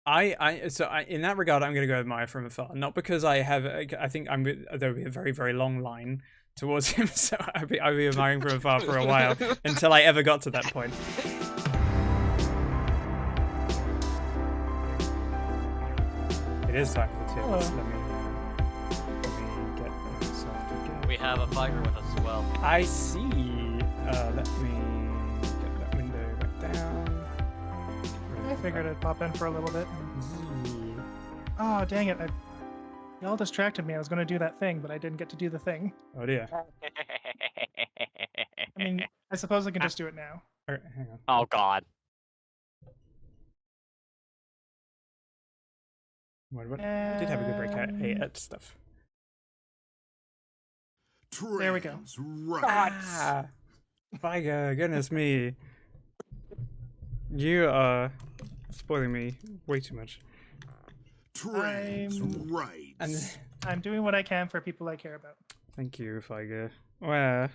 In that regard, I'm going to go admire from afar. Not because I have, I think there will be a very, very long line towards him, so I'll be admiring from afar for a while until I ever got to that point. It is time for the tier list. Let me get myself together. We have a Figer with us as well. I see. Let me get that window back down. I figured I'd pop in for a little bit. Oh, dang it. Y'all distracted me. I was going to do that thing, but I didn't get to do the thing. Oh dear. I mean, I suppose I can just do it now. Alright, hang on. Oh god. I did have a good break at stuff. There we go. Ah, Viga, goodness me. You are spoiling me way too much. I'm doing what I can for people I care about. Thank you, Viga. Where?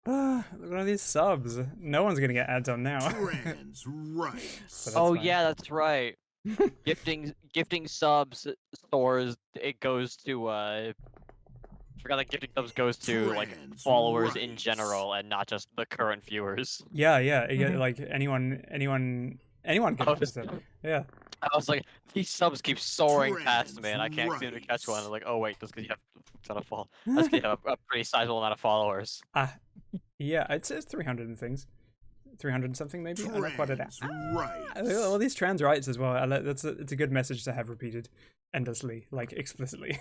Look at all these subs. No one's gonna get ads on now. Oh fine. Yeah, that's right. gifting subs stores, it goes to I forgot that gifting subs goes to like followers in general and not just the current viewers. Yeah, like anyone can sub. Yeah. I was like, these subs keep soaring past me and I can't seem to catch one. I'm like, oh wait, that's because you have a ton of that's because you have a pretty sizable amount of followers. Yeah, it says 300 and things. 300 and something maybe. I like quite it. All these trans rights as well. It's a good message to have repeated endlessly, like explicitly.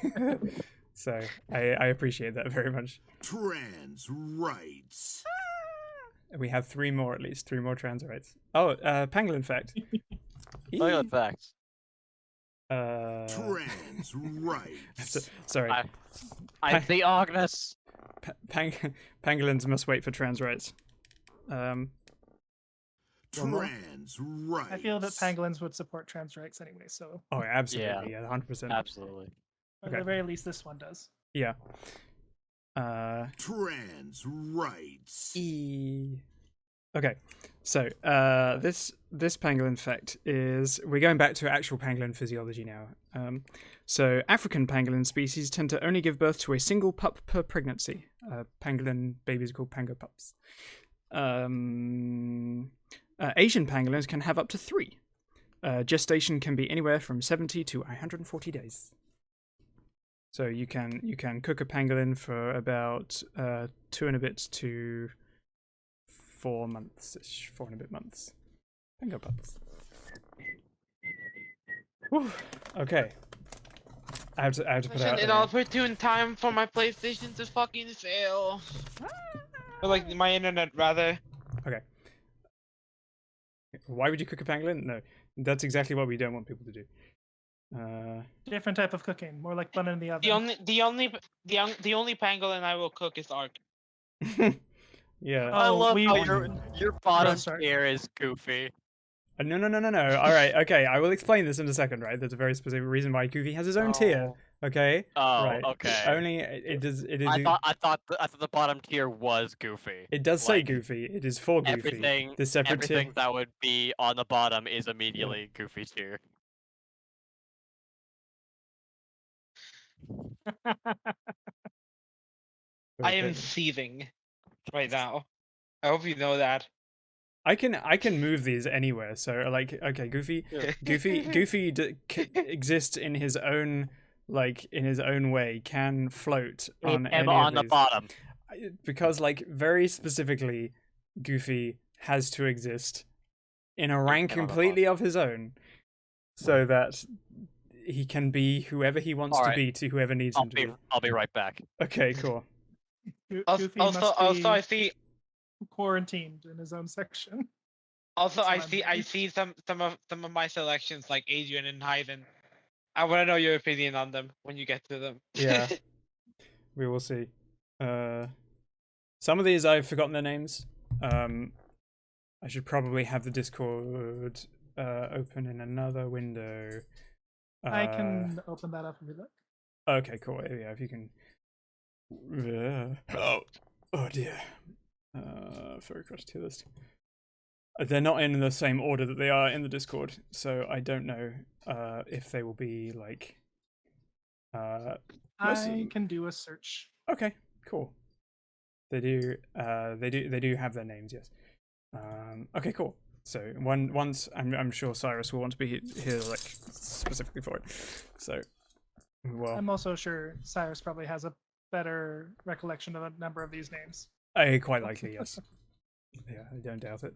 So I appreciate that very much. Trans rights. We have 3 more at least. 3 more trans rights. Oh, Pangolin fact. Pangolin facts. Trans rights. Sorry. I'm the Agnes. Pangolins must wait for trans rights. Trans rights. I feel that pangolins would support trans rights anyway, so. Oh, absolutely. Yeah, 100%. Absolutely. At the very least, this one does. Yeah. Trans rights. Okay, so this pangolin fact is we're going back to actual pangolin physiology now. So African pangolin species tend to only give birth to a single pup per pregnancy. Pangolin babies are called pango pups. Asian pangolins can have up to 3. Gestation can be anywhere from 70 to 140 days. So you can cook a pangolin for about 2 and a bit to 4 months-ish, 4 and a bit months. Pango pups. Whew. Okay. I have to put out. An opportune time for my PlayStation to fucking fail. Or like my internet, rather. Okay. Why would you cook a pangolin? No, that's exactly what we don't want people to do. Different type of cooking, more like bun in the oven. The only pangolin I will cook is Ark. Yeah. I love how your bottom tier is Goofy. No. All right, okay. I will explain this in a second. Right, there's a very specific reason why Goofy has his own tier. Okay. Oh, right. okay. Only it does. I thought the bottom tier was Goofy. It does say Goofy. It is for Goofy. Everything that would be on the bottom is immediately Goofy's tier. I am seething right now. I hope you know that. I can move these anywhere. So like, okay, Goofy exists in his own way. Can float on any on of the bottom. Because like very specifically, Goofy has to exist in a rank completely of his own, so that he can be whoever he wants to be to whoever needs him to be. I'll be right back. Okay, cool. Also, I see quarantined in his own section. Also, I see some of my selections like Adrian and Hyden. I want to know your opinion on them when you get to them. Yeah, we will see. Some of these I've forgotten their names. I should probably have the Discord open in another window. I can open that up if you like. Okay, cool. Yeah, if you can. Oh dear. Furry cross tier list. They're not in the same order that they are in the Discord, so I don't know if they will be like. I can do a search. Okay, cool. They do. They do have their names. Yes. Okay, cool. So once I'm sure Cyrus will want to be here like specifically for it. So, well, I'm also sure Cyrus probably has a better recollection of a number of these names. quite likely, yes. Yeah, I don't doubt it.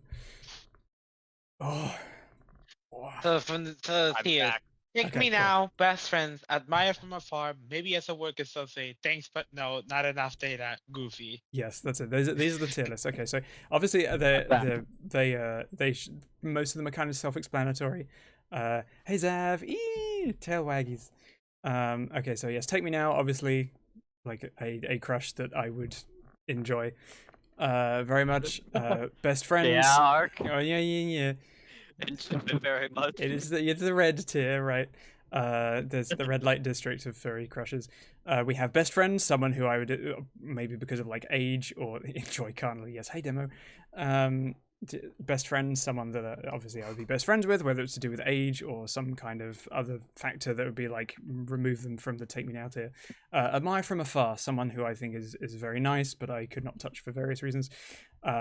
Oh. So from the I'm tiers. back. Pick Okay, me cool. now, best friends, admire from afar, maybe as a work associate, thanks but no, not enough data, goofy. Yes, that's it. These are the tier lists. Okay, so obviously most of them are kind of self-explanatory. Hey Zav, tail waggies. Okay, so yes, take me now. Obviously, like a crush that I would enjoy very much. Best friends. Yeah, Ark. Oh yeah. Very much. It's the red tier, right? There's the red light district of furry crushes. We have best friends, someone who I would maybe because of like age or enjoy carnally. Yes, hey demo. Best friends, someone that obviously I would be best friends with, whether it's to do with age or some kind of other factor that would be like remove them from the take me now tier. Admire from afar, someone who I think is very nice, but I could not touch for various reasons.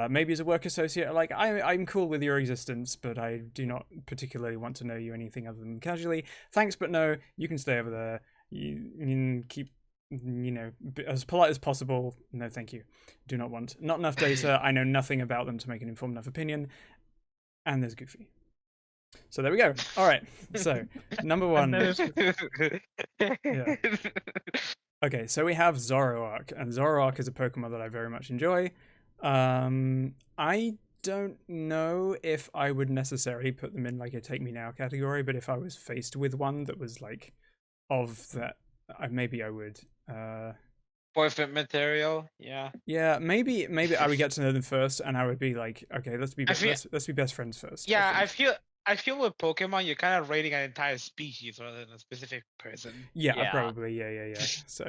Maybe as a work associate, like I'm cool with your existence, but I do not particularly want to know you anything other than casually. Thanks, but no. You can stay over there. You can keep, as polite as possible. No, thank you. Do not want. Not enough data. I know nothing about them to make an informed enough opinion. And there's Goofy. So there we go. All right. So number one. Yeah. Okay, so we have Zoroark, and Zoroark is a Pokemon that I very much enjoy. I don't know if I would necessarily put them in like a take me now category, but if I was faced with one that was like of that, maybe I would. Boyfriend material, yeah. Yeah, maybe I would get to know them first, and I would be like, okay, let's be best friends first. Yeah, I feel with Pokemon you're kind of rating an entire species rather than a specific person. Yeah. Probably, yeah. So,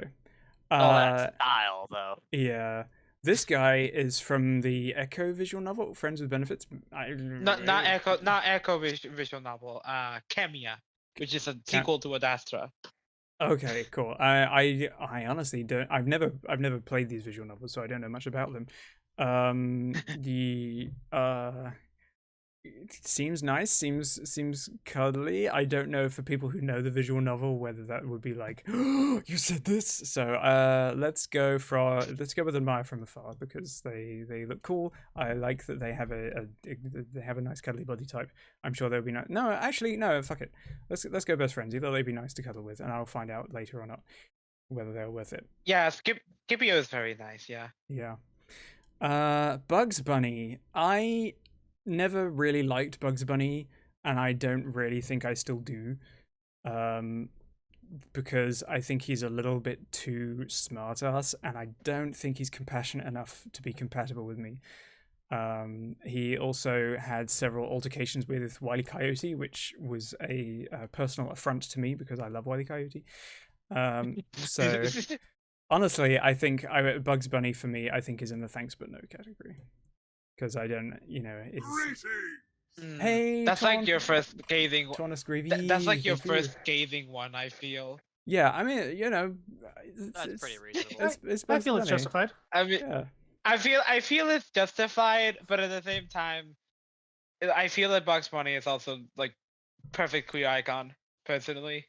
that style though. Yeah. This guy is from the Echo visual novel, Friends with Benefits. Not Echo visual novel. Kemia, which is a sequel to Adastra. Okay, cool. I honestly don't. I've never played these visual novels, so I don't know much about them. It seems nice. Seems cuddly. I don't know for people who know the visual novel whether that would be like, oh, you said this. So let's go with Admire from afar because they look cool. I like that they have a nice cuddly body type. I'm sure they'll be nice. No, actually, no. Fuck it. Let's go best friends. Either they'd be nice to cuddle with, and I'll find out later or not whether they're worth it. Yeah, Scipio is very nice. Yeah. Yeah. Bugs Bunny. I never really liked Bugs Bunny, and I don't really think I still do, because I think he's a little bit too smart-ass, and I don't think he's compassionate enough to be compatible with me. He also had several altercations with Wile E. Coyote, which was a personal affront to me because I love Wile E. Coyote. So honestly, I think Bugs Bunny for me, I think is in the thanks but no category. Because I don't, it's... Hey, that's like your first scathing. That's like your first you. scathing one. I feel. Yeah, I mean, that's pretty reasonable. I feel it's justified. I mean, yeah. I feel it's justified, but at the same time, I feel that Bugs Bunny is also like perfect queer icon. Personally,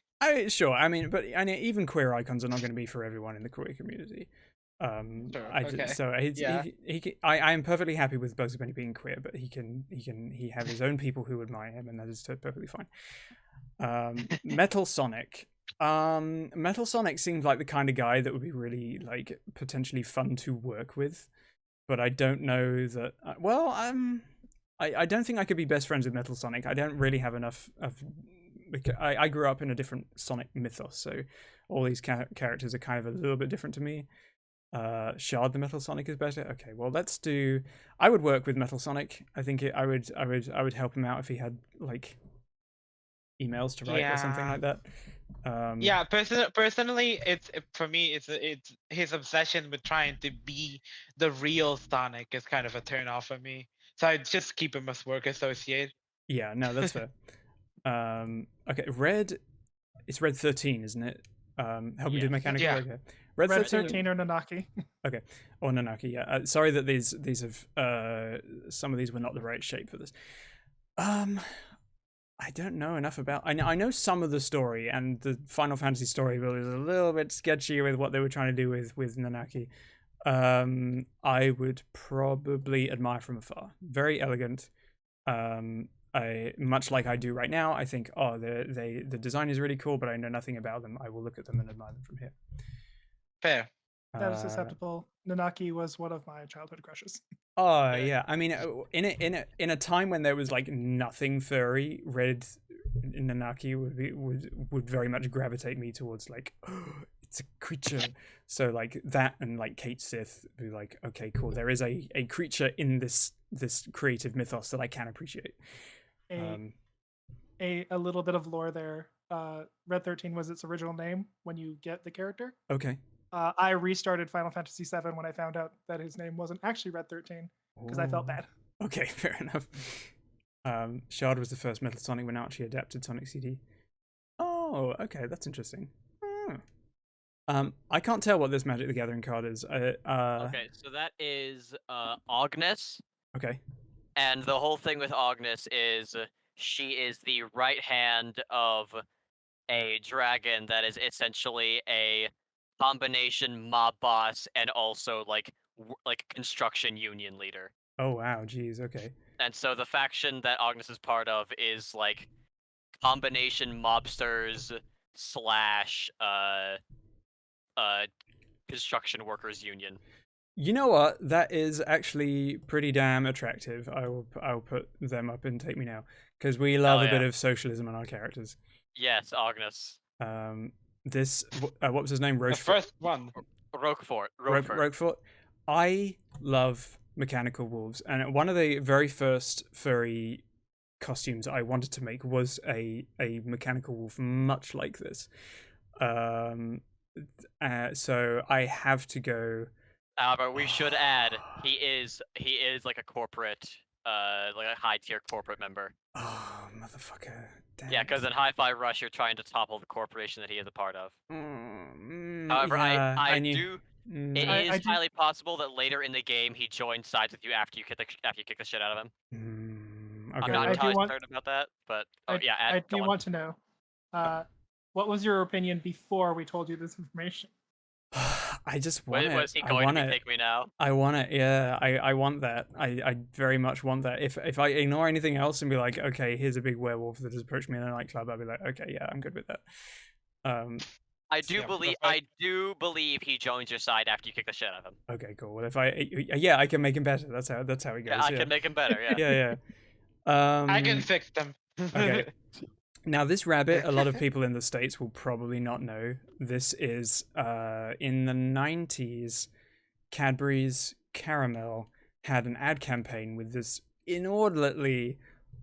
sure. I mean, but even queer icons are not going to be for everyone in the queer community. Sure, okay. So I am perfectly happy with Bugs Bunny being queer, but he have his own people who admire him, and that is perfectly fine. Metal Sonic. Metal Sonic seems like the kind of guy that would be really like potentially fun to work with, but I don't know that. I don't think I could be best friends with Metal Sonic. I don't really have enough of. I grew up in a different Sonic mythos, so all these characters are kind of a little bit different to me. Shard the Metal Sonic is better. Okay, well let's do. I would work with Metal Sonic. I think I would help him out if he had like emails to write or something like that. Yeah, personally, for me, it's his obsession with trying to be the real Sonic is kind of a turn off for me. So I just keep him as work associate. Yeah, no, that's fair. Okay, red. It's red 13, isn't it? Help me do Yes. mechanical. Yeah. Okay, red Red 13. 13 or Nanaki. Okay, or Nanaki. Yeah. Sorry that these have some of these were not the right shape for this. I don't know enough about. I know some of the story, and the Final Fantasy story was a little bit sketchy with what they were trying to do with Nanaki. I would probably admire from afar. Very elegant. I much like I do right now. I think, oh, the design is really cool, but I know nothing about them. I will look at them and admire them from here. Fair. That is acceptable. Nanaki was one of my childhood crushes. Oh yeah, I mean, in a time when there was like nothing furry, red Nanaki would very much gravitate me towards like, oh, it's a creature. So like that and like Kate Sith be like, okay, cool. There is a creature in this creative mythos that I can appreciate. A little bit of lore there. Red 13 was its original name when you get the character. Okay. I restarted Final Fantasy VII when I found out that his name wasn't actually Red 13 because I felt bad. Okay, fair enough. Shard was the first Metal Sonic when Archie adapted Sonic CD. Oh, okay, that's interesting. I can't tell what this Magic the Gathering card is. Okay, so that is Agnes. Okay. And the whole thing with Agnes is she is the right hand of a dragon that is essentially a combination mob boss and also like construction union leader. Oh wow, geez, okay. And so the faction that Agnes is part of is like combination mobsters / construction workers union. You know what? That is actually pretty damn attractive. I'll put them up in Take Me Now because we love a bit of socialism in our characters. Yes, Agnes. This what was his name? The first one. Roquefort. I love mechanical wolves, and one of the very first furry costumes I wanted to make was a mechanical wolf, much like this. So I have to go. But we should add he is like a corporate, like a high tier corporate member. Oh motherfucker! Damn yeah, because in Hi-Fi Rush you're trying to topple the corporation that he is a part of. However, yeah, I knew. do. It is highly possible that later in the game he joins sides with you after you kick the shit out of him. Okay, I'm not entirely certain about that, but I do want to know. What was your opinion before we told you this information? I just want it. Was he going to Take Me Now? I want it. Yeah, I want that. I very much want that. If I ignore anything else and be like, okay, here's a big werewolf that has approached me in a nightclub, I'd be like, okay, yeah, I'm good with that. I do believe he joins your side after you kick the shit out of him. Okay, cool. Well, if I can make him better. That's how it goes. Yeah, I can make him better. yeah. Yeah. I can fix them. Okay. Now, this rabbit, a lot of people in the States will probably not know. This is, in the 90s, Cadbury's Caramel had an ad campaign with this inordinately,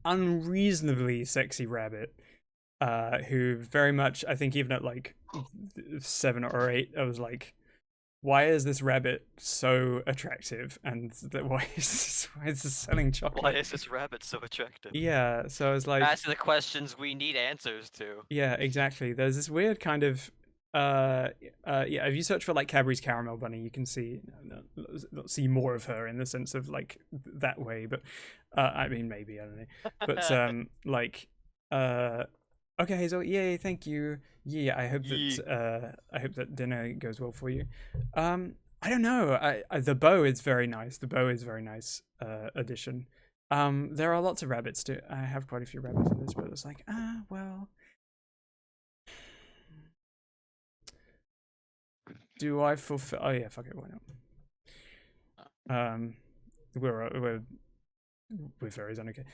unreasonably sexy rabbit, who very much, I think even at like 7 or 8, I was like, why is this rabbit so attractive? And why is this selling chocolate? Why is this rabbit so attractive? Yeah, so I was like, ask the questions we need answers to. Yeah, exactly. There's this weird kind of yeah, if you search for like Cadbury's Caramel Bunny, you can see more of her in the sense of like that way, but I mean maybe, I don't know. But like okay, Hazel, yay, thank you. Yeah, I hope that dinner goes well for you. I don't know. The bow is very nice. The bow is very nice addition. There are lots of rabbits too. I have quite a few rabbits in this, but it's like, well. Do I fulfill? Oh yeah, fuck it, why not? We're fairies, okay.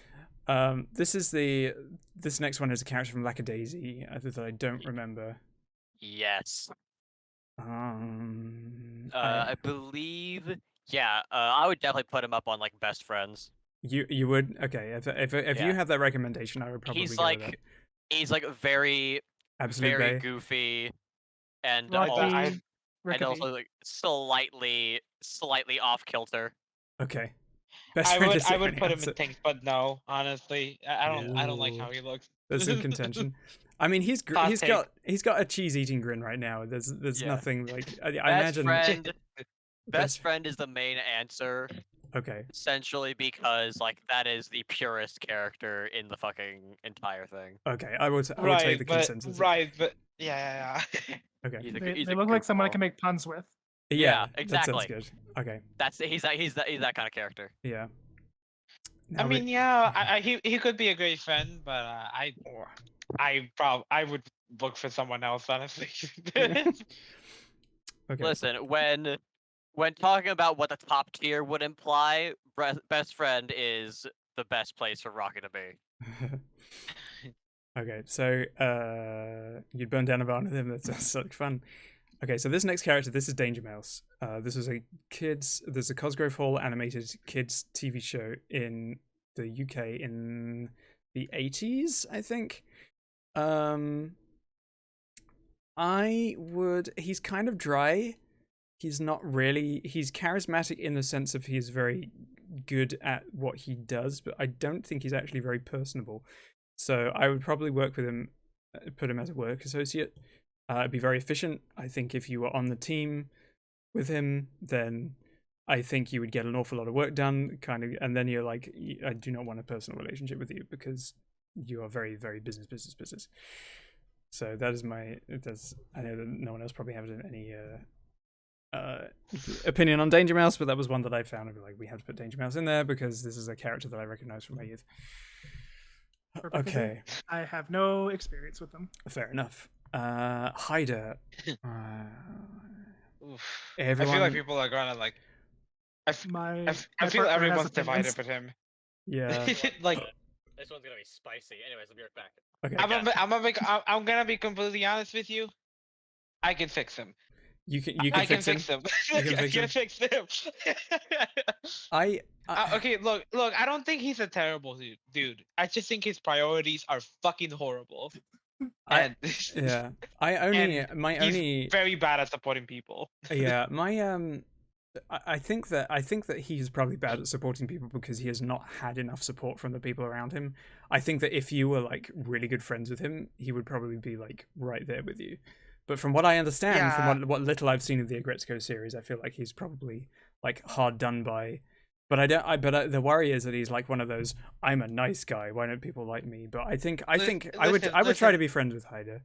This next one is a character from Lackadaisy that I don't remember. Yes. I I believe. Yeah. I would definitely put him up on like best friends. You would? Okay. If you have that recommendation, I would probably. He's like very Absolute very Bay. goofy, and Rocky, also like slightly off kilter. Okay. Best I friend would is the I would only put him answer. in things, but no, honestly, I don't like Ooh. how he looks. That's in contention. I mean, he's Hot he's take. got a cheese eating grin right now. There's Yeah. nothing like I Best imagine. friend. Best friend is the main answer, Okay. essentially, because like that is the purest character in the fucking entire thing. Okay. I would take the Right, but consensus. yeah. Okay. He's a, They, he's they a look like someone I goofball. can make puns with. Yeah, exactly. That sounds good. Okay. He's that kind of character. Yeah. I Now mean, yeah, he could be a great friend, but I would look for someone else, honestly. Okay. Listen, when talking about what the top tier would imply, best friend is the best place for Rocky to be. Okay, so you'd burn down a barn with him. That sounds like fun. Okay, so this next character, this is Danger Mouse. This is there's a Cosgrove Hall animated kids TV show in the UK in the 80s, I think. He's kind of dry. He's charismatic in the sense of he's very good at what he does, but I don't think he's actually very personable. So I would probably work with him, put him as a work associate. It'd be very efficient. I think if you were on the team with him, then I think you would get an awful lot of work done, and then you're like, I do not want a personal relationship with you because you are very, very business. So that is I know that no one else probably has any opinion on Danger Mouse, but that was one that I found. I'd be like, we have to put Danger Mouse in there because this is a character that I recognize from my youth. Perfectly Okay. good. I have no experience with them. Fair enough. Hyder. Oof. Everyone... I feel like people are gonna like. I feel partner everyone's has divided opinions. with him. Yeah. Like This one's gonna be spicy. Anyways, I'll be right back. Okay. I'm gonna be completely honest with you. I can fix him. You can I fix him. him. You can I fix can him? fix him. Okay, look. I don't think he's a terrible dude. I just think his priorities are fucking horrible. And Yeah. he's very bad at supporting people. Yeah, I think that he's probably bad at supporting people because he has not had enough support from the people around him. I think that if you were like really good friends with him, he would probably be like right there with you. But from what I understand, from what little I've seen of the Agretzko series, I feel like he's probably like hard done by. But the worry is that he's like one of those, I'm a nice guy, why don't people like me? But I would try to be friends with Hyder.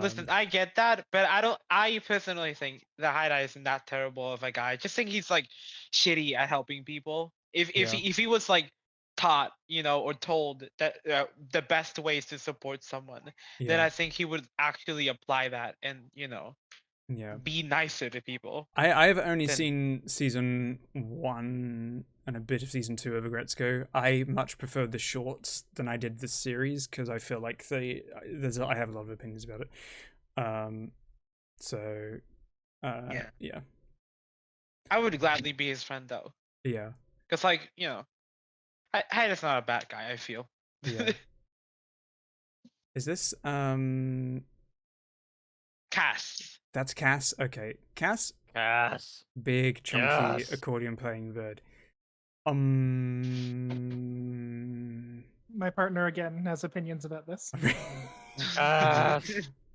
Listen, I get that, but I personally think that Haida isn't that terrible of a guy. I just think he's like shitty at helping people. If he was like taught, or told that the best ways to support someone, then I think he would actually apply that and be nicer to people. I've only seen season 1 and a bit of season 2 of Agretzko. I much preferred the shorts than I did the series because I feel like I have a lot of opinions about it. Yeah. I would gladly be his friend though. Yeah. Because Hyda's not a bad guy, I feel. Yeah. Is this Cass? That's Cass. Okay, Cass. Cass. Big chunky accordion playing bird. My partner again has opinions about this.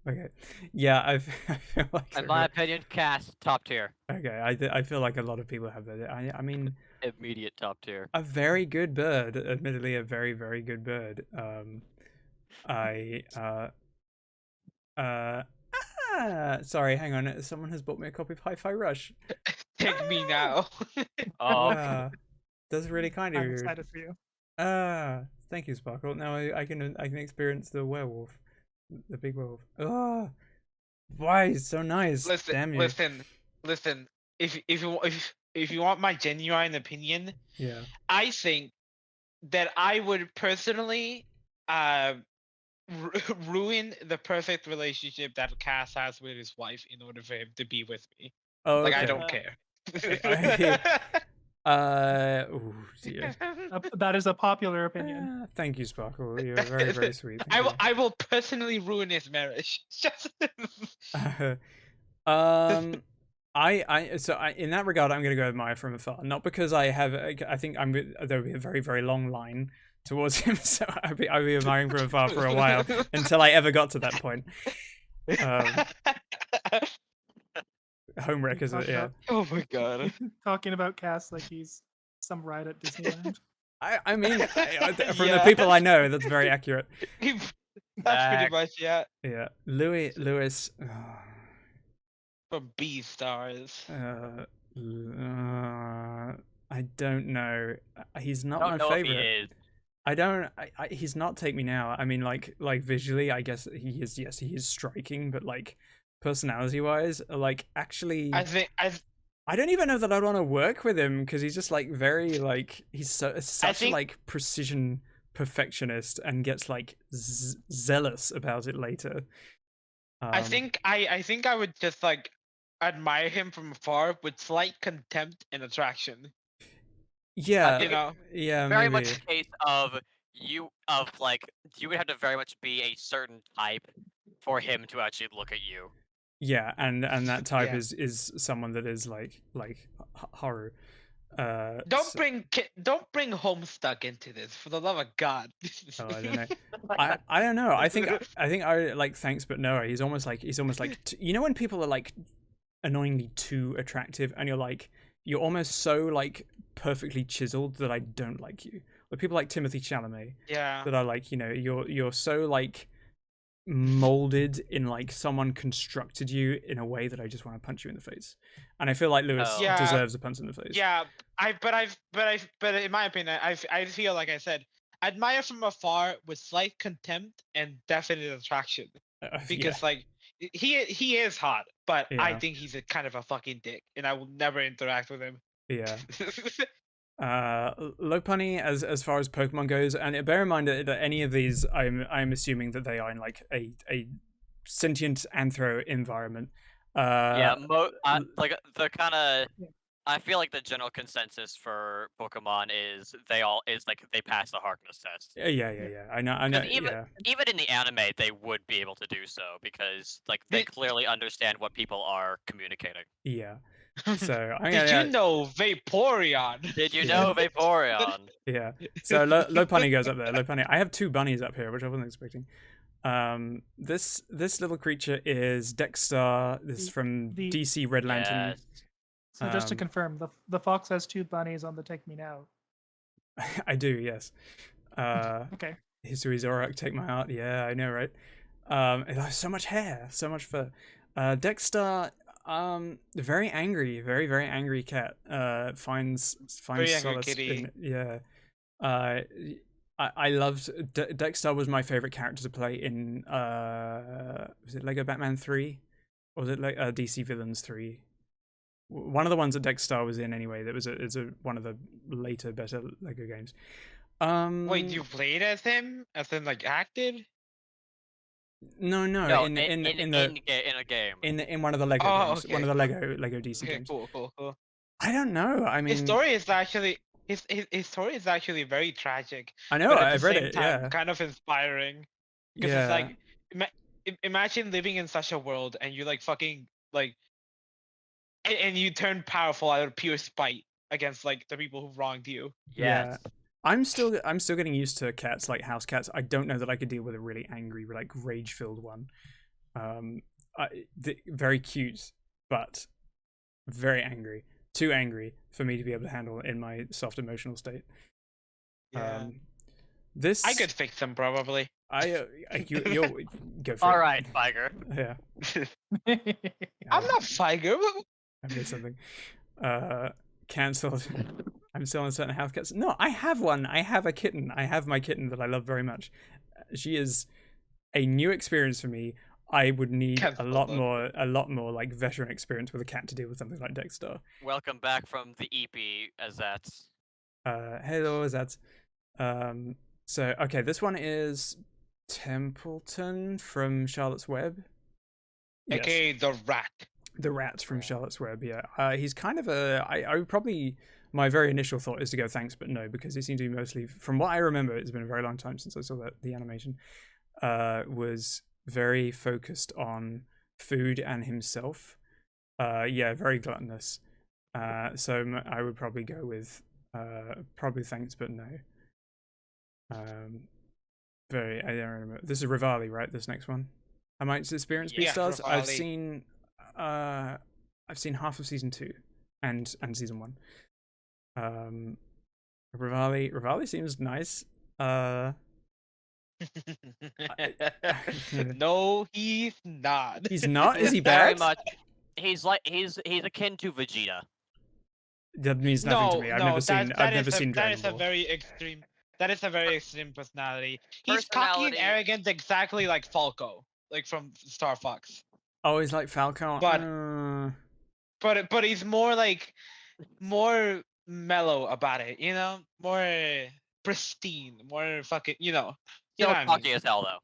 Okay. Yeah, I feel like. In my opinion, Cass top tier. Okay, I feel like a lot of people have that. I mean. Immediate top tier. A very good bird, admittedly, a very, very good bird. Sorry, hang on. Someone has bought me a copy of Hi-Fi Rush. Take me now. That's really kind of you. I'm excited for you. Thank you, Sparkle. Now I can experience the werewolf, the big werewolf. Why it's so nice? Damn you. Listen. If you want my genuine opinion, I think that I would personally ruin the perfect relationship that Cass has with his wife in order for him to be with me. Oh, like okay. I don't care. Dear. That is a popular opinion. Thank you, Sparkle. You're very, very sweet. I will personally ruin his marriage. In that regard, I'm going to go admire from afar, not because I think there'll be a very, very long line towards him, so I'll be admiring from afar for a while until I ever got to that point. Homewreckers, yeah. Oh my god. Talking about Cass like he's some ride at Disneyland. I mean, from the people I know, that's very accurate. That's pretty much, yeah. Yeah, Lewis. From B-Stars. I don't know. He's not my favorite. He's not Take Me Now. I mean, like visually, I guess he is. Yes, he is striking, but like personality-wise, like actually, I don't even know that I'd want to work with him because he's just like very like he's such like precision perfectionist and gets like zealous about it later. I think I would just like admire him from afar with slight contempt and attraction. Yeah, you know, yeah, very maybe. much a case of you would have to very much be a certain type for him to actually look at you. Yeah, and that type is someone that is like Haru. Don't bring Homestuck into this, for the love of God. Oh, I don't know. I don't know. I think I like Thanks but no. He's almost like you know when people are like annoyingly too attractive and you're almost so like perfectly chiseled that I don't like you. Like people like Timothée Chalamet. Yeah. That are like, you know, you're so like molded in like someone constructed you in a way that I just want to punch you in the face. And I feel like Lewis deserves a punch in the face. Yeah, but in my opinion, I feel like I said, admire from afar with slight contempt and definite attraction. Because like he is hot, but I think he's a kind of a fucking dick, and I will never interact with him. Yeah. Lopunny, as far as Pokemon goes, and bear in mind that any of these, I'm assuming that they are in like a sentient anthro environment. Like the kind of, I feel like the general consensus for Pokemon is they pass the Harkness test. Yeah. I know. Even in the anime, they would be able to do so because like they clearly understand what people are communicating. Yeah. So did you know Vaporeon? Did you know Vaporeon? Yeah. So Lopunny goes up there. Lopunny. I have two bunnies up here, which I wasn't expecting. This little creature is Dexter. This is from DC Red Lantern. Yes. So just to confirm, the fox has two bunnies on the Take Me Now. I do, yes. Okay. History Zorak, Take My Heart. Yeah, I know, right? It has so much hair, so much fur. Dexter, very angry, very, very angry cat. Finds solace in, yeah. I loved Dexter was my favorite character to play in was it Lego Batman 3 or was it like DC Villains 3? One of the ones that Dexter was in anyway. That was one of the later better Lego games. Wait, you played as him? As in like acted? No, in a game. In one of the Lego games. Okay, one of the Lego DC games. Cool. I don't know. I mean, his story is actually his story is actually very tragic. I know. I've read it. Yeah. Kind of inspiring. Because it's like, imagine living in such a world and you like fucking like, and you turn powerful out of pure spite against like the people who wronged you. Yes. Yeah. I'm still getting used to cats, like house cats. I don't know that I could deal with a really angry, like rage-filled one. Very cute, but very angry. Too angry for me to be able to handle in my soft emotional state. Yeah. This I could fix them probably. You'll go for All it. right, Figer. Yeah. I'm not Figer. I made something. Cancelled. I'm still on certain house cats. No, I have one. I have a kitten. I have my kitten that I love very much. She is a new experience for me. I would need a lot more like veteran experience with a cat to deal with something like Dexter. Welcome back from the EP, Azats. Hello, Azats. So okay, this one is Templeton from Charlotte's Web. Okay, yes. The rat. The rat from Charlotte's Web, yeah. He's kind of I would probably, my very initial thought is to go Thanks but no, because he seemed to be mostly, from what I remember, it's been a very long time since I saw the animation, was very focused on food and himself. Yeah, very gluttonous. So I would probably go with probably thanks, but no. I don't remember. This is Rivali, right? This next one. How much experience Beastars? Rivali. I've seen half of season 2 and season 1. Rivali seems nice. No, he's not. He's not? Is he Very bad? much. He's akin to Vegeta. That means nothing to me. I've never seen Dragon That is a Ball. very extreme. That is a very extreme personality. He's cocky and arrogant, exactly like Falco, like from Star Fox. Oh, he's like Falcon. But he's more mellow about it, you know, more pristine, more fucking, you know. Still what I cocky mean. as hell though.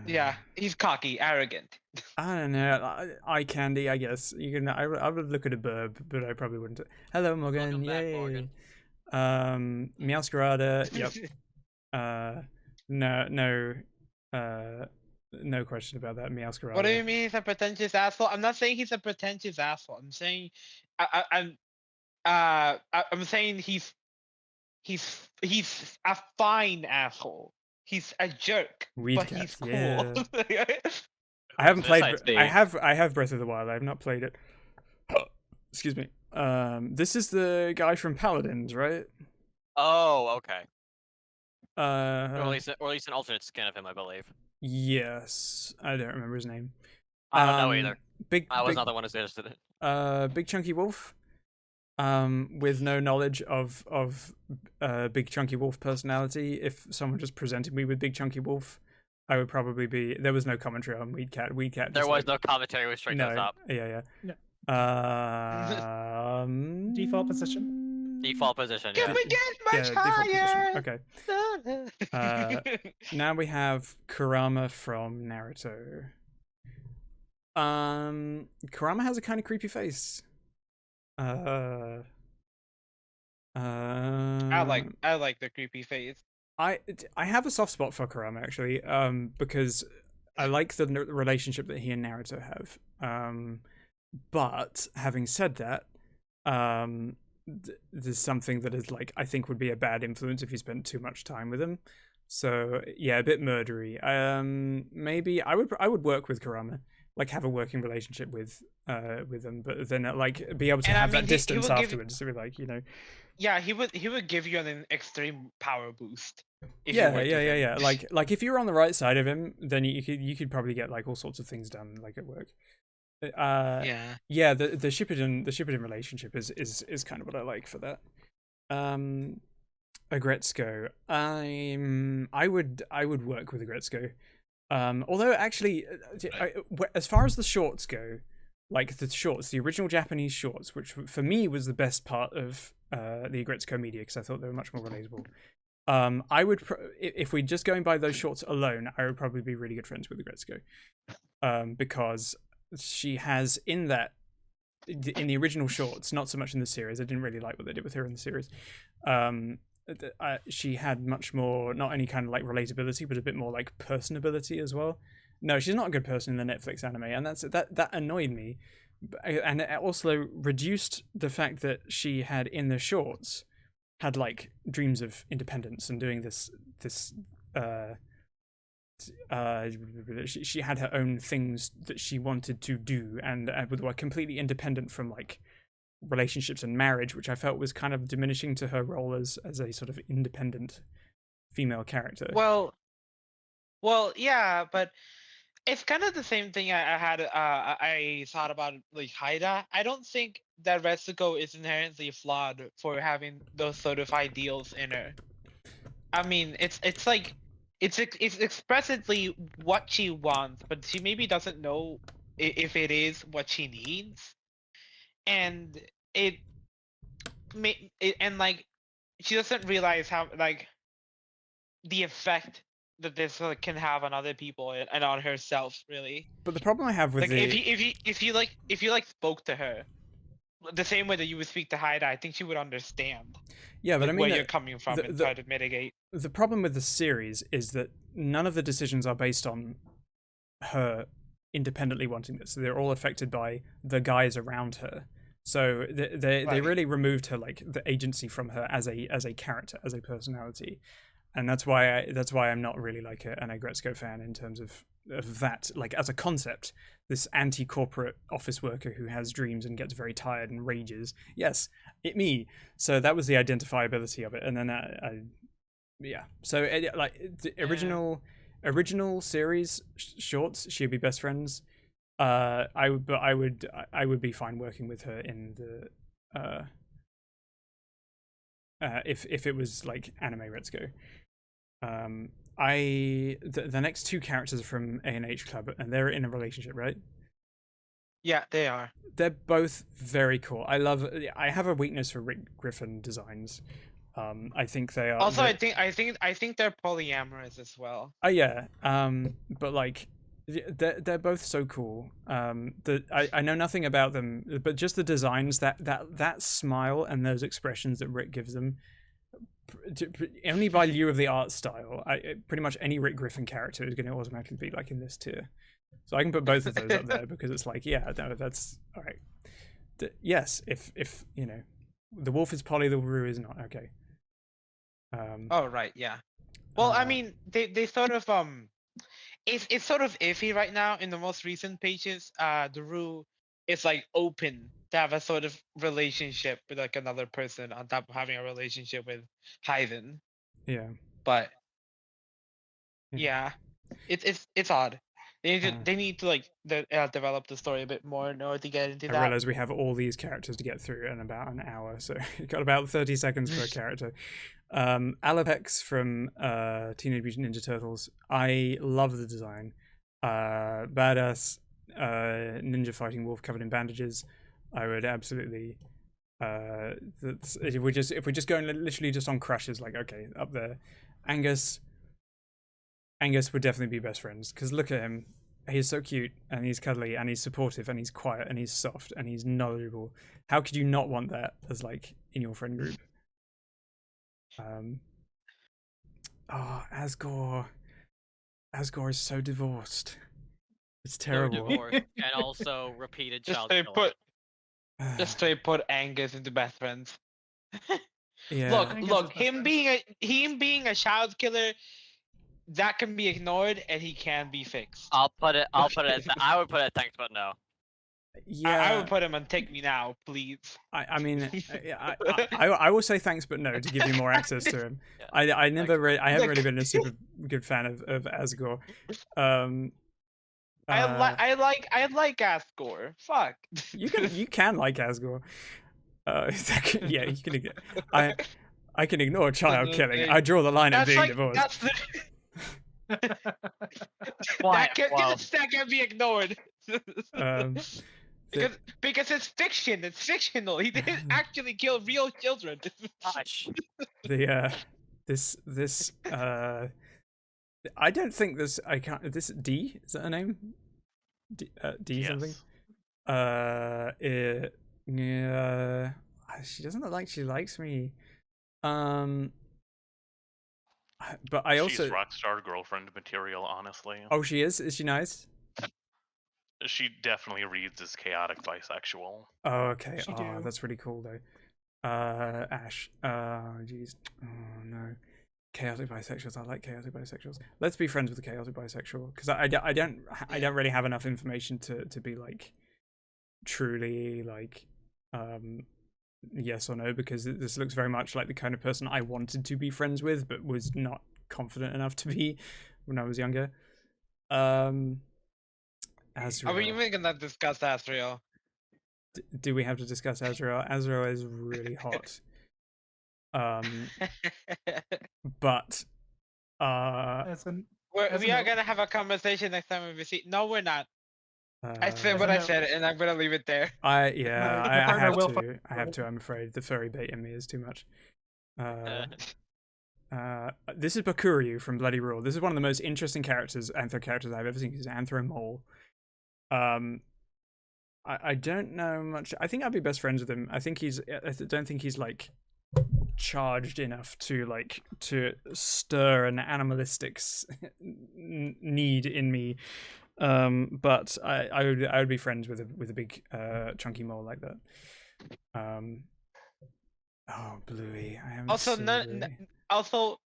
Yeah, he's cocky, arrogant. I don't know. Eye candy, I guess. You can. I would look at a burb, but I probably wouldn't. Hello, Morgan. Welcome back, Yay. Morgan. Meowscarada. Yep. No question about that. Meowscarada. What do you mean he's a pretentious asshole? I'm not saying he's a pretentious asshole. I'm saying, I'm saying he's a fine asshole. He's a jerk, but he's cool. Yeah. I haven't played. I have Breath of the Wild. I have not played it. Excuse me. This is the guy from Paladins, right? Oh, okay. Or Uh, at least an alternate skin of him, I believe. yes. I don't remember his name. I don't know either. I was Big, not the one who suggested it. Big Chunky Wolf. With no knowledge of Big Chunky Wolf personality. If someone just presented me with Big Chunky Wolf, I would probably be. There was no commentary on Weed Cat. There was no commentary. It was straight to the top. Yeah. Default position. Default position. Can Yeah. we get much higher? Okay. Now we have Kurama from Naruto. Kurama has a kind of creepy face. I like the creepy face. I have a soft spot for Kurama actually, because I like the relationship that he and Naruto have. But having said that, there's something that is like I think would be a bad influence if you spent too much time with him. So yeah, a bit murdery. Maybe I would work with Kurama, like have a working relationship with him, but then like be able to have that distance afterwards. So like, you know. Yeah, he would give you an extreme power boost. Yeah. Like if you were on the right side of him, then you could probably get like all sorts of things done like at work. The Shippuden relationship is kind of what I like for that. Agretzko. I would work with Agretzko. Although actually, as far as the shorts go, like the original Japanese shorts, which for me was the best part of the Agretzko media because I thought they were much more relatable. I would if we're just going by those shorts alone, I would probably be really good friends with Agretzko, because she has in the original shorts, not so much in the series. I didn't really like what they did with her in the series. She had much more, not any kind of like relatability, but a bit more like personability as well. No, she's not a good person in the Netflix anime, and that annoyed me, and it also reduced the fact that she had in the shorts had like dreams of independence and doing this. She had her own things that she wanted to do, and were completely independent from like relationships and marriage, which I felt was kind of diminishing to her role as a sort of independent female character. Well, yeah, but it's kind of the same thing I thought about like Haida. I don't think that Retsuko is inherently flawed for having those sort of ideals in her. I mean, it's like it's expressively what she wants, but she maybe doesn't know if it is what she needs, and and like she doesn't realize how like the effect that this can have on other people and on herself, really. But the problem I have with like if you spoke to her the same way that you would speak to Haida, I think she would understand. Yeah, but I mean, where you're coming from and try to mitigate. The problem with the series is that none of the decisions are based on her independently wanting this. So they're all affected by the guys around her. So they really removed her like the agency from her as a character, as a personality, and that's why I'm not really like an Agretzko fan in terms of that, like as a concept. This anti-corporate office worker who has dreams and gets very tired and rages. Yes, it me. So that was the identifiability of it, and then So like the original series shorts, she'd be best friends. I would be fine working with her in the if it was like anime Retsuko. The next two characters are from A&H Club, and they're in a relationship, right? Yeah, they are. They're both very cool. I have a weakness for Rick Griffin designs. I think they are. Also, I think they're polyamorous as well. Oh yeah. But like, they're both so cool. I know nothing about them, but just the designs, that smile and those expressions that Rick gives them. Only by lieu of the art style, pretty much any Rick Griffin character is going to automatically be like in this tier. So I can put both of those up there because it's like, yeah, no, that's all right. Yes, if you know, the wolf is poly, the Roo is not. Okay. Oh right, yeah. Well, I mean, they sort of it's sort of iffy right now. In the most recent pages, the Roo is like open to have a sort of relationship with like another person on top of having a relationship with Hyven. Yeah. But yeah, it's odd. They need to like develop the story a bit more in order to get into that. I realize we have all these characters to get through in about an hour, so you've got about 30 seconds per character. Alopex from Teenage Mutant Ninja Turtles. I love the design. Badass ninja fighting wolf covered in bandages. I would absolutely. If we're just going literally just on crushes, like okay, up there. Angus would definitely be best friends because look at him. He's so cute and he's cuddly and he's supportive and he's quiet and he's soft and he's knowledgeable. How could you not want that as like in your friend group? Asgore is so divorced. It's terrible. Divorced and also repeated child Just killer. put Angus into best friends. Yeah. Look, him being a child killer, that can be ignored and he can be fixed. I would put it thanks but no. Yeah, I would put him on Take Me Now, please. I mean, I will say thanks, but no, to give you more access to him. Yeah. I haven't really been a super good fan of Asgore. I like Asgore. Fuck. You can like Asgore. Yeah, you can. I can ignore child killing. I draw the line at being divorced. That can be ignored. Because it's fiction. It's fictional. He didn't actually kill real children. Gosh. This I don't think this. I can't. This D, is that her name? D yes. Something. Yeah. She doesn't look like she likes me. But I also. She's rockstar girlfriend material, honestly. Oh, she is. Is she nice? She definitely reads as chaotic bisexual. Oh, okay. That's really cool though. Ash. Jeez. Oh no. Chaotic bisexuals. I like chaotic bisexuals. Let's be friends with the chaotic bisexual because I don't really have enough information to be like truly like yes or no, because this looks very much like the kind of person I wanted to be friends with but was not confident enough to be when I was younger. Azrael. Are we even gonna discuss Azrael? Do we have to discuss Azrael? Azrael is really hot. But we are gonna have a conversation next time we see. No, we're not. I said what I said, and I'm gonna leave it there. I have to. I'm afraid the furry bait in me is too much. This is Bakuryu from Bloody Roar. This is one of the most interesting anthro characters I've ever seen. He's an anthro mole. I don't know much. I think I'd be best friends with him. I don't think he's like charged enough to stir an animalistic need in me. But I would be friends with a big chunky mole like that. Oh, Bluey, I haven't Also, seen none, Bluey. also,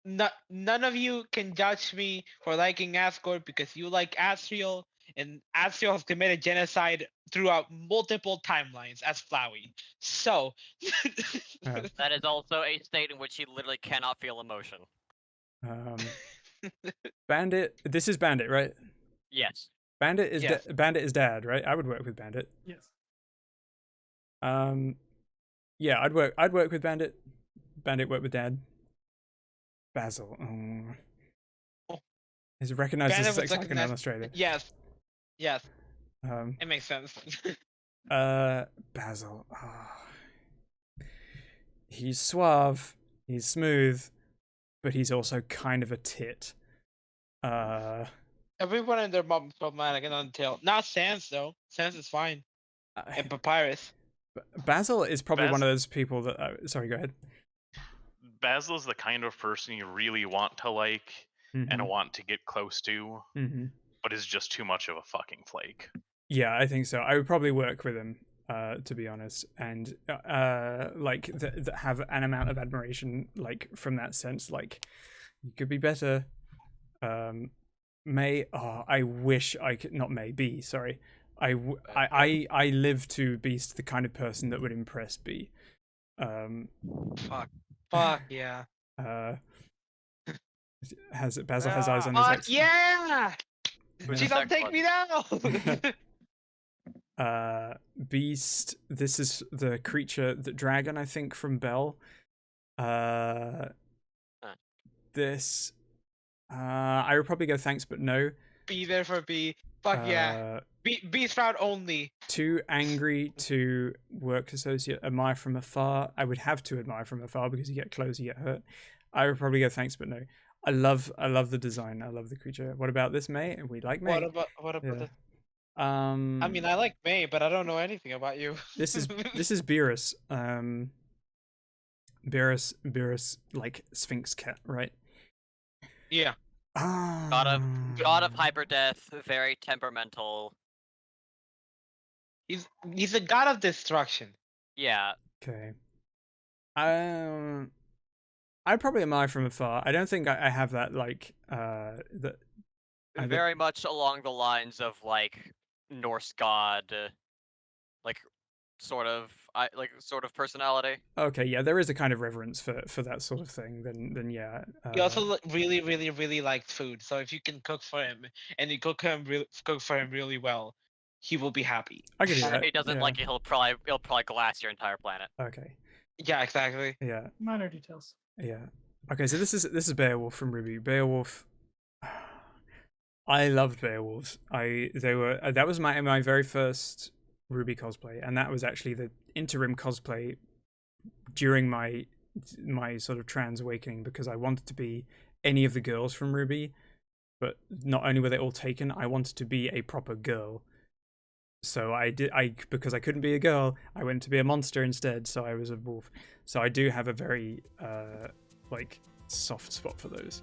none of you can judge me for liking Asgore because you like Asriel, and Asriel has committed genocide throughout multiple timelines as Flowey. So, That is also a state in which he literally cannot feel emotion. Bandit. This is Bandit, right? Yes. Bandit is Yes. Bandit is dad, right? I would work with Bandit. Yes. Yeah, I'd work with Bandit. Bandit work with dad. Basil. Oh. Is recognized as a Bandit sex was icon in Australia. yes, it makes sense. Basil. Oh. He's suave. He's smooth, but he's also kind of a tit. Everyone and their mom is problematic and Untail. Not Sans though. Sans is fine. And Papyrus. Basil is probably one of those people that. Sorry, go ahead. Basil is the kind of person you really want to like and want to get close to, but is just too much of a fucking flake. Yeah, I think so. I would probably work with him, to be honest, and like have an amount of admiration, like from that sense. Like, you could be better. May. Oh, I wish I could. Not May. B. Sorry. I live to be the kind of person that would impress B. Fuck yeah. Basil has eyes on his ex. Yeah! She don't take me now. Beast. This is the creature, the dragon, I think, from Belle. This. I would probably go thanks, but no. Be there for B. Fuck yeah. B Sprout only. Too angry to work associate. Admire from afar. I would have to admire from afar because you get close, you get hurt. I would probably go thanks, but no. I love the design. I love the creature. What about this, May? We like May. What about the... I mean, I like May, but I don't know anything about you. This is Beerus. Beerus, like Sphinx cat, right? Yeah. God of hyper death, very temperamental. He's a god of destruction. Yeah. Okay. I'd probably admire from afar. I don't think I have that like that. Very much along the lines of like Norse god, like sort of personality. Okay, yeah, there is a kind of reverence for that sort of thing. Then yeah. He also really likes food. So if you can cook for him and you cook for him really well, he will be happy. I can do that. If he doesn't like it, he'll probably glass your entire planet. Okay. Yeah, exactly. Yeah. Minor details. Yeah. Okay, so this is Beowulf from Ruby. Beowulf. I loved Beowulfs. That was my very first Ruby cosplay, and that was actually the interim cosplay during my sort of trans awakening, because I wanted to be any of the girls from Ruby, but not only were they all taken, I wanted to be a proper girl. So because I couldn't be a girl, I went to be a monster instead, so I was a wolf. So I do have a very like soft spot for those.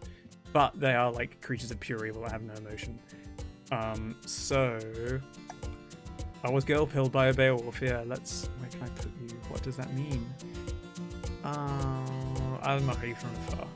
But they are like creatures of pure evil that have no emotion. So I was girl pilled by a Beowulf. Yeah, where can I put you? What does that mean? I'll marry you from afar.